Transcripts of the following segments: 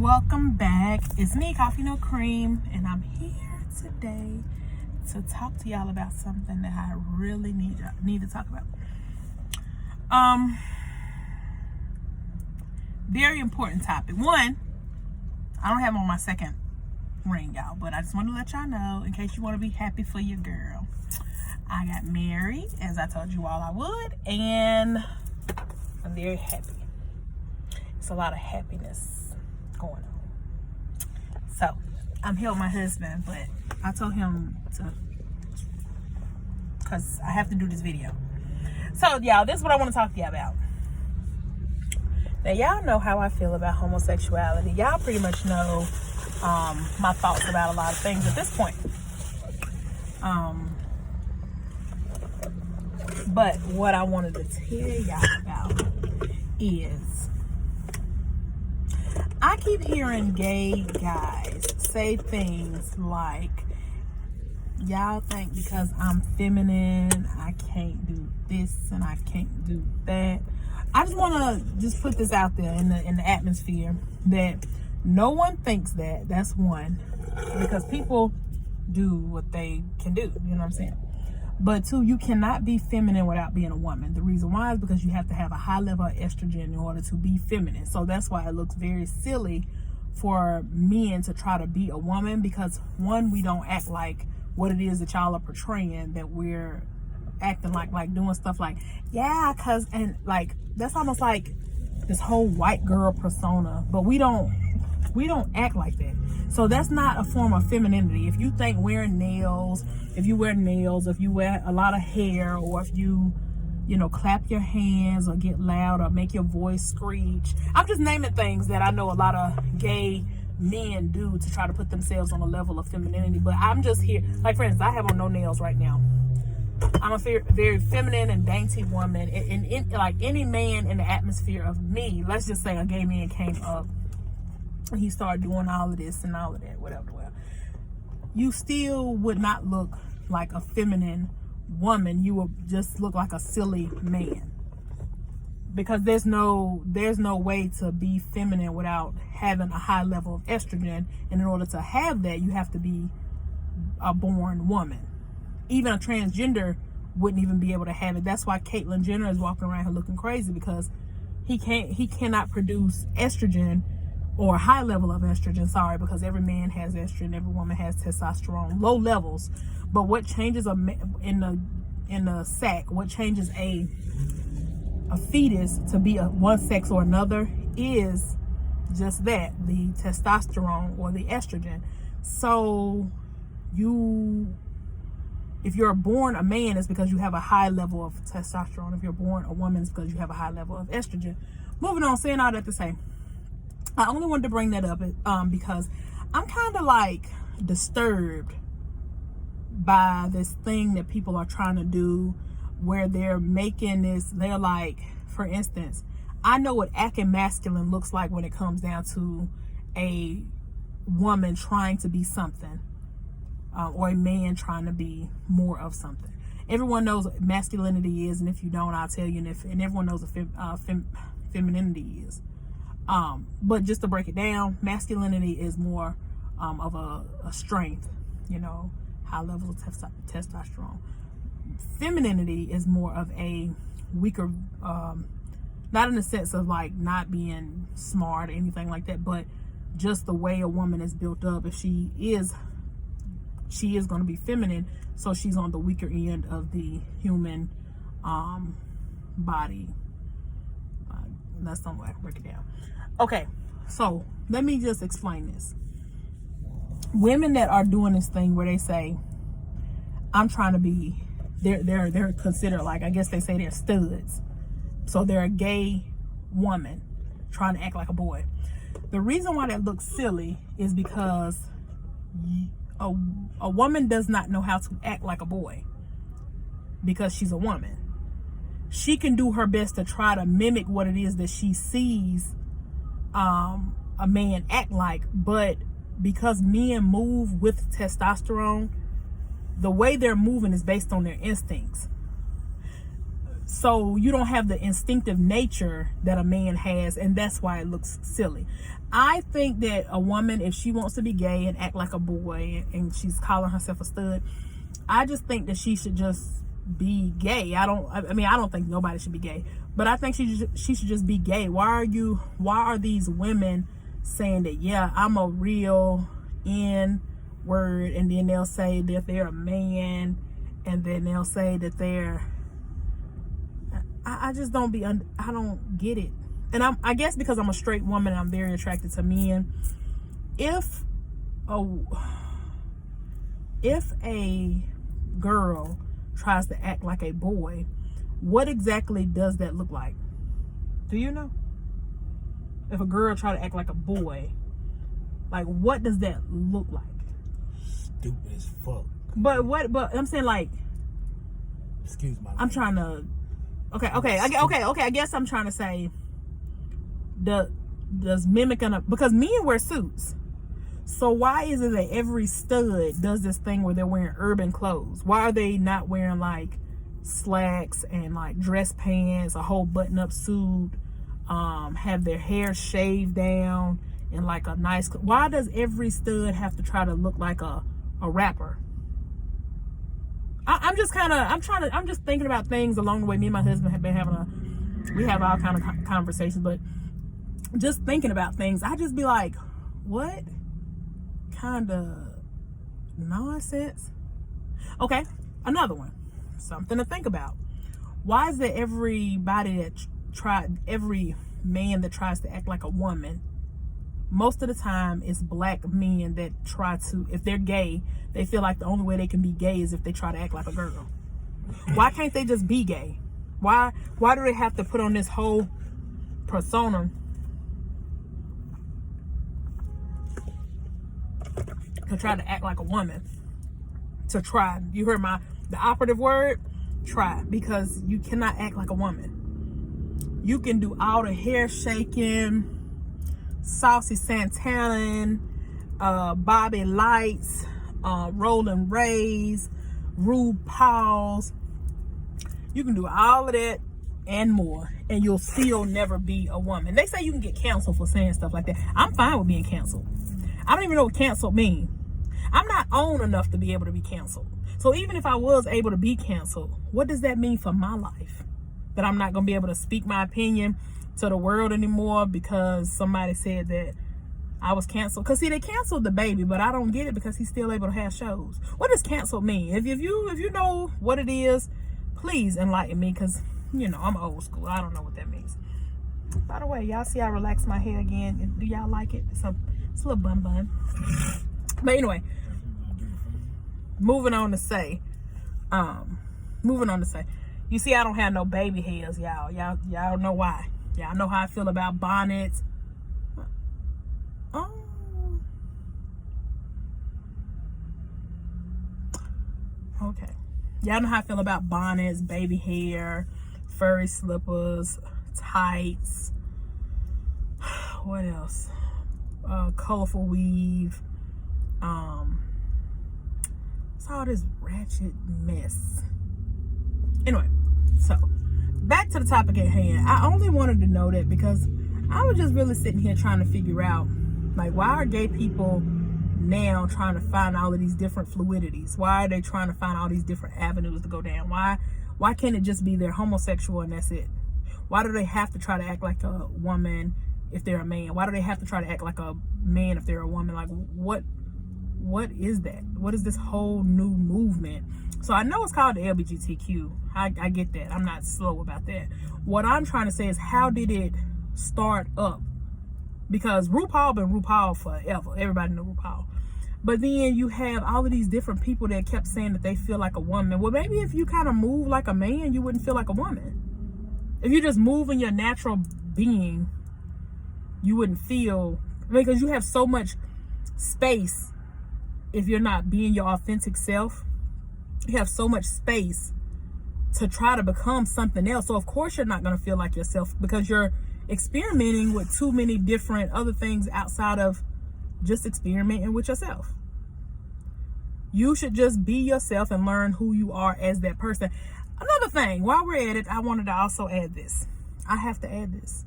Welcome back. It's me, Coffee No Cream, and I'm here today to talk to y'all about something that I really need to talk about. Very important topic. One, I don't have on my second ring, y'all, but I just want to let y'all know, in case you want to be happy for your girl, I got married, as I told you all I would, and I'm very happy. It's a lot of happiness going on. So I'm here with my husband, but I told him to, because I have to do this video. So y'all, this is what I want to talk to y'all about. Now y'all know how I feel about homosexuality. Y'all pretty much know my thoughts about a lot of things at this point. But what I wanted to tell y'all about is, I keep hearing gay guys say things like, y'all think because I'm feminine, I can't do this and I can't do that. I just want to just put this out there in the atmosphere that no one thinks that. That's one, because people do what they can do. You know what I'm saying? But two, you cannot be feminine without being a woman. The reason why is because you have to have a high level of estrogen in order to be feminine. So that's why it looks very silly for men to try to be a woman, because one, we don't act like what it is that y'all are portraying, that we're acting like doing stuff like, yeah, cause, and like, that's almost like this whole white girl persona, but we don't act like that. So that's not a form of femininity. If you think wearing nails, if you wear a lot of hair, or if you clap your hands or get loud or make your voice screech. I'm just naming things that I know a lot of gay men do to try to put themselves on a level of femininity. But I'm just here, like, for instance, I have on no nails right now. I'm a very feminine and dainty woman. And like any man in the atmosphere of me, let's just say a gay man came up and he started doing all of this and all of that, whatever. Well, you still would not look like a feminine woman. You will just look like a silly man, because there's no way to be feminine without having a high level of estrogen. And in order to have that, you have to be a born woman. Even a transgender wouldn't even be able to have it. That's why Caitlyn Jenner is walking around here looking crazy, because he cannot produce estrogen, or a high level of estrogen, because every man has estrogen, every woman has testosterone, low levels. But what changes in the sac, what changes a fetus to be one sex or another, is just that, the testosterone or the estrogen. So if you're born a man, it's because you have a high level of testosterone. If you're born a woman, it's because you have a high level of estrogen. Moving on, saying all that to say, I only wanted to bring that up because I'm kind of like disturbed by this thing that people are trying to do, where they're making this, they're like, for instance, I know what acting masculine looks like when it comes down to a woman trying to be something, or a man trying to be more of something. Everyone knows what masculinity is, and if you don't, I'll tell you. And everyone knows what femininity is. But just to break it down, masculinity is more of a strength, high levels of testosterone. Femininity is more of a weaker, not in the sense of like not being smart or anything like that, but just the way a woman is built up. If she is going to be feminine, so she's on the weaker end of the human body. That's some way I can break it down. Okay, so let me just explain this. Women that are doing this thing where they say, I'm trying to be, they're considered, like, I guess they say they're studs. So they're a gay woman trying to act like a boy. The reason why that looks silly is because a woman does not know how to act like a boy, because she's a woman. She can do her best to try to mimic what it is that she sees a man act like, but because men move with testosterone, the way they're moving is based on their instincts. So you don't have the instinctive nature that a man has, and that's why it looks silly. I think that a woman, if she wants to be gay and act like a boy and she's calling herself a stud, I just think that she should just be gay. I don't think nobody should be gay, but I think she should just be gay. Why are these women saying that, yeah, I'm a real N word, and then they'll say that they're a man, and then they'll say that they're, I just don't I don't get it. And I guess because I'm a straight woman and I'm very attracted to men, if a girl tries to act like a boy, what exactly does that look like? Do you know? If a girl try to act like a boy, like, what does that look like? Stupid as fuck. But I'm saying, like, excuse my I'm trying to okay, I guess I'm trying to say, does mimicking because men wear suits. So why is it that every stud does this thing where they're wearing urban clothes? Why are they not wearing like slacks and like dress pants, a whole button-up suit, have their hair shaved down and like a nice, why does every stud have to try to look like a rapper? I'm just thinking about things along the way. Me and my husband have been we have all kind of conversations, but just thinking about things, I just be like, what kind of nonsense? Okay, another one, something to think about. Why is it every man that tries to act like a woman, most of the time it's black men that try to, if they're gay, they feel like the only way they can be gay is if they try to act like a girl. Why can't they just be gay? Why do they have to put on this whole persona to try to act like a woman? To try, you heard the operative word, try, because you cannot act like a woman. You can do all the hair shaking, Saucy Santana, Bobby Lights, Rolling Rays, RuPaul's. You can do all of that and more, and you'll still never be a woman. They say you can get canceled for saying stuff like that. I'm fine with being canceled. I don't even know what canceled means. I'm not on enough to be able to be canceled. So even if I was able to be canceled, what does that mean for my life? That I'm not going to be able to speak my opinion to the world anymore because somebody said that I was canceled? Because see, they canceled the baby, but I don't get it because he's still able to have shows. What does canceled mean? If you know what it is, please enlighten me, because I'm old school. I don't know what that means. By the way, y'all see I relaxed my hair again. Do y'all like it? It's a little bun. But anyway, moving on to say, you see, I don't have no baby hairs, y'all. Y'all know why. Y'all know how I feel about bonnets. Okay. Y'all know how I feel about bonnets, baby hair, furry slippers, tights. What else? Colorful weave. It's all this ratchet mess. Anyway, so back to the topic at hand. I only wanted to know that because I was just really sitting here trying to figure out, like, why are gay people now trying to find all of these different fluidities? Why are they trying to find all these different avenues to go down? Why can't it just be they're homosexual and that's it? Why do they have to try to act like a woman if they're a man? Why do they have to try to act like a man if they're a woman? Like, what is that? What is this whole new movement? So I know it's called the LGBTQ. I get that. I'm not slow about that. What I'm trying to say is, how did it start up? Because RuPaul been RuPaul forever. Everybody know RuPaul. But then you have all of these different people that kept saying that they feel like a woman. Well, maybe if you kind of move like a man, you wouldn't feel like a woman. If you just move in your natural being, you wouldn't feel, because you have so much space. If you're not being your authentic self, you have so much space to try to become something else. So of course you're not going to feel like yourself, because you're experimenting with too many different other things outside of just experimenting with yourself. You should just be yourself and learn who you are as that person. Another thing, while we're at it, I wanted to also add this. I have to add this.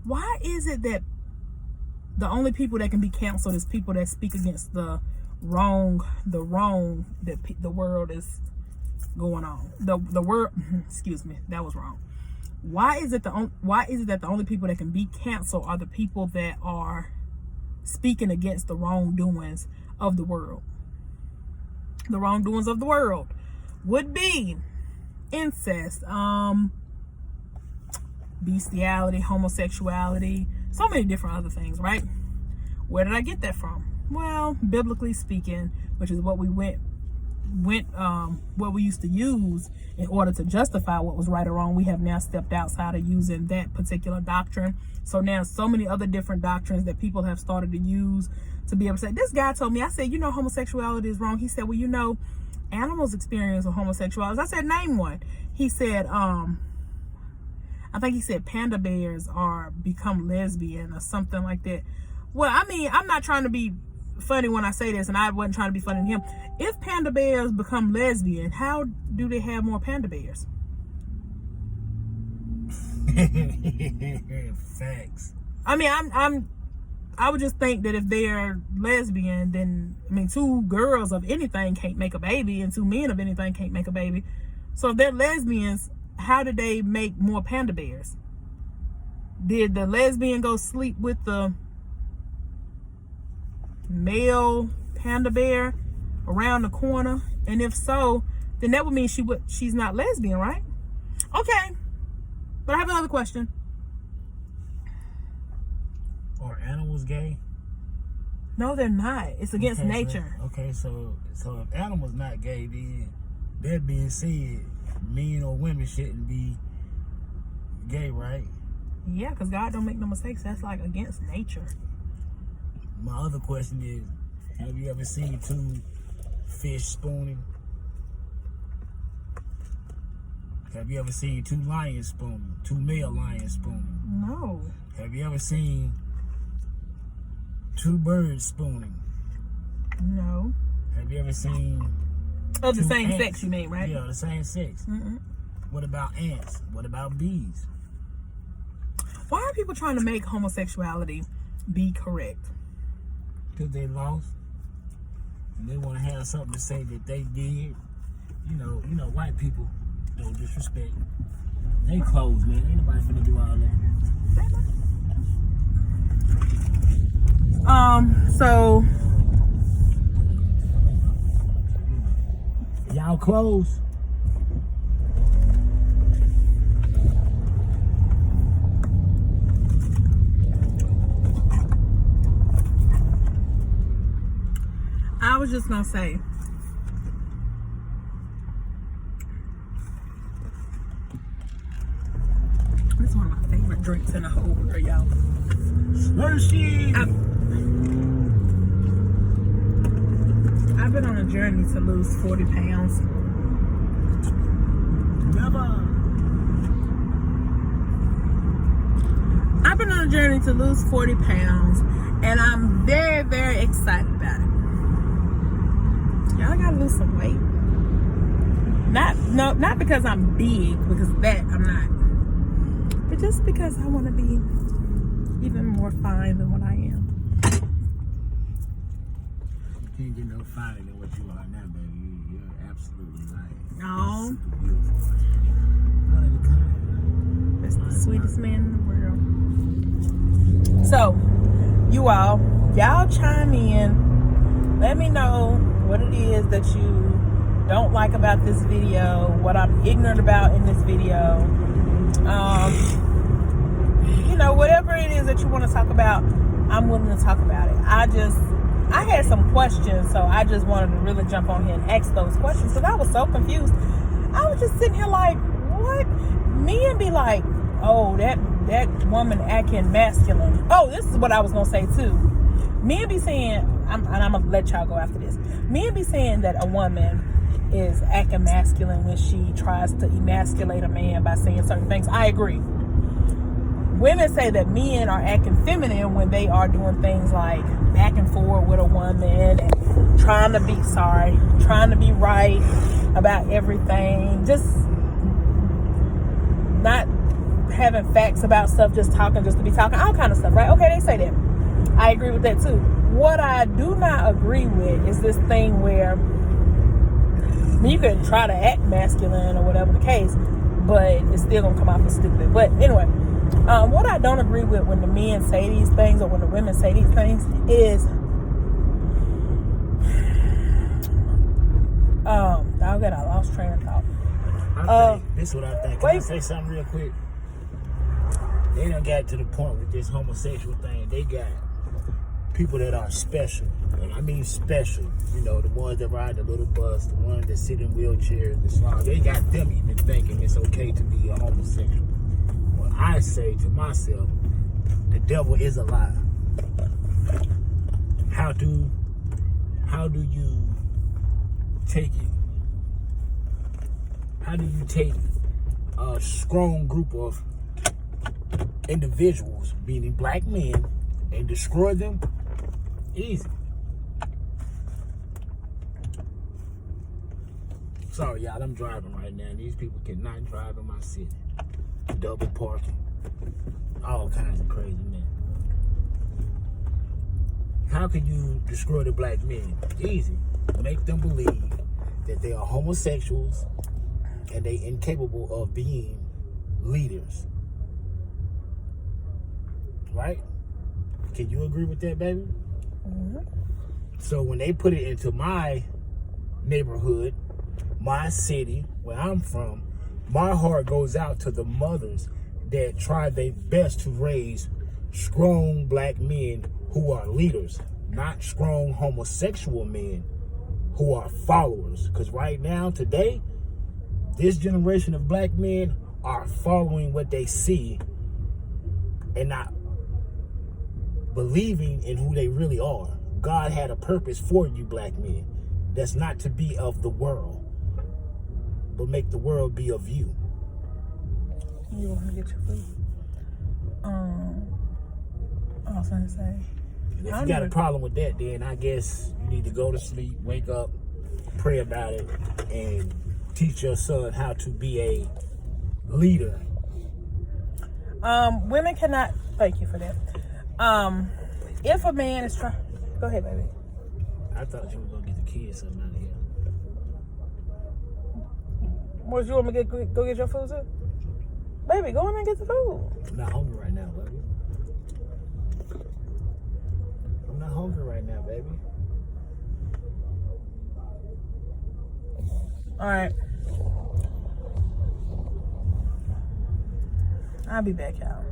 Why is it that the only people that can be canceled is people that speak against the wrong that the world is going on? The world, excuse me, that was wrong. Why is it that the only people that can be canceled are the people that are speaking against the wrongdoings of the world? The wrongdoings of the world would be incest, bestiality, homosexuality, so many different other things, right? Where did I get that from? Well, biblically speaking, which is what we what we used to use in order to justify what was right or wrong. We have now stepped outside of using that particular doctrine. So now so many other different doctrines that people have started to use to be able to say, this guy told me, I said, homosexuality is wrong. He said, well, animals experience with homosexuality. I said, name one. He said, I think he said panda bears become lesbian or something like that. Well, I mean, I'm not trying to be funny when I say this, and I wasn't trying to be funny to him. If panda bears become lesbian, how do they have more panda bears? Facts. I mean, I would just think that if they're lesbian, then, I mean, two girls of anything can't make a baby, and two men of anything can't make a baby. So if they're lesbians, how did they make more panda bears? Did the lesbian go sleep with the male panda bear around the corner? And if so, then that would mean she's not lesbian, right? Okay, but I have another question. Are animals gay? No, they're not. It's against nature. So if animals not gay, then that being said, men or women shouldn't be gay, right? Yeah, because God don't make no mistakes. That's like against nature. My other question is, have you ever seen two fish spooning? Have you ever seen two lions spooning? Two male lions spooning? No. Have you ever seen two birds spooning? No. Have you ever seen... Of the same ants? sex, you mean, right? Yeah, the same sex. Mm-mm. What about ants? What about bees? Why are people trying to make homosexuality be correct? Because they lost. And they want to have something to say that they did. You know, white people don't disrespect. They closed, man. Ain't nobody finna do all that. So y'all close. I was just gonna say, this is one of my favorite drinks in the whole world, y'all. Slurshie. I've been on a journey to lose 40 pounds. Never. I've been on a journey to lose 40 pounds, and I'm very, very excited about it. Y'all gotta lose some weight. Not because I'm big, because that I'm not. But just because I want to be even more fine than what I am. You can't get no finer than what you are now, baby. You're absolutely right. No. Super beautiful. One of a kind. That's the sweetest man in the world. So, y'all chime in. Let me know what it is that you don't like about this video, what I'm ignorant about in this video. Whatever it is that you want to talk about, I'm willing to talk about it. I had some questions, so I just wanted to really jump on here and ask those questions because I was so confused. I was just sitting here like, what? Men be like, oh, that woman acting masculine. Oh, this is what I was gonna say too. Men be saying, I'm gonna let y'all go after this. Men be saying that a woman is acting masculine when she tries to emasculate a man by saying certain things. I agree. Women say that men are acting feminine when they are doing things like back and forth with a woman and trying to be right about everything. Just not having facts about stuff, just talking just to be talking, all kind of stuff, right? Okay, they say that. I agree with that too. What I do not agree with is this thing where, I mean, you can try to act masculine or whatever the case, but it's still gonna come off as stupid. But anyway, what I don't agree with when the men say these things or when the women say these things is, dog, I lost train of thought. I think, this is what I think. Can I wait. say something real quick? They done got to the point with this homosexual thing. They got people that are special. And I mean special. You know, the ones that ride the little bus, the ones that sit in wheelchairs, the slob. They got them even thinking it's okay to be a homosexual. Well, I say to myself, the devil is a lie. How do you take it? How do you take a strong group of individuals, meaning black men, and destroy them? Easy. Sorry, y'all, I'm driving right now. These people cannot drive in my city. Double parking. All kinds of crazy men. How can you destroy the black men? Easy. Make them believe that they are homosexuals and they incapable of being leaders. Right? Can you agree with that, baby? Mm-hmm. So when they put it into my neighborhood, my city, where I'm from, my heart goes out to the mothers that try their best to raise strong black men who are leaders, not strong homosexual men who are followers. Because right now, today, this generation of black men are following what they see and not believing in who they really are. God had a purpose for you black men. That's not to be of the world, but make the world be of you. You want to get your food? I was gonna say. If you got a problem with that, then I guess you need to go to sleep, wake up, pray about it, and teach your son how to be a leader. Women cannot. Thank you for that. If a man is trying, go ahead, baby. I thought you were gonna get the kids something out of here. What, you want me to go get your food too? Baby, go in and get the food. I'm not hungry right now, baby. I'm not hungry right now, baby. All right. I'll be back, y'all.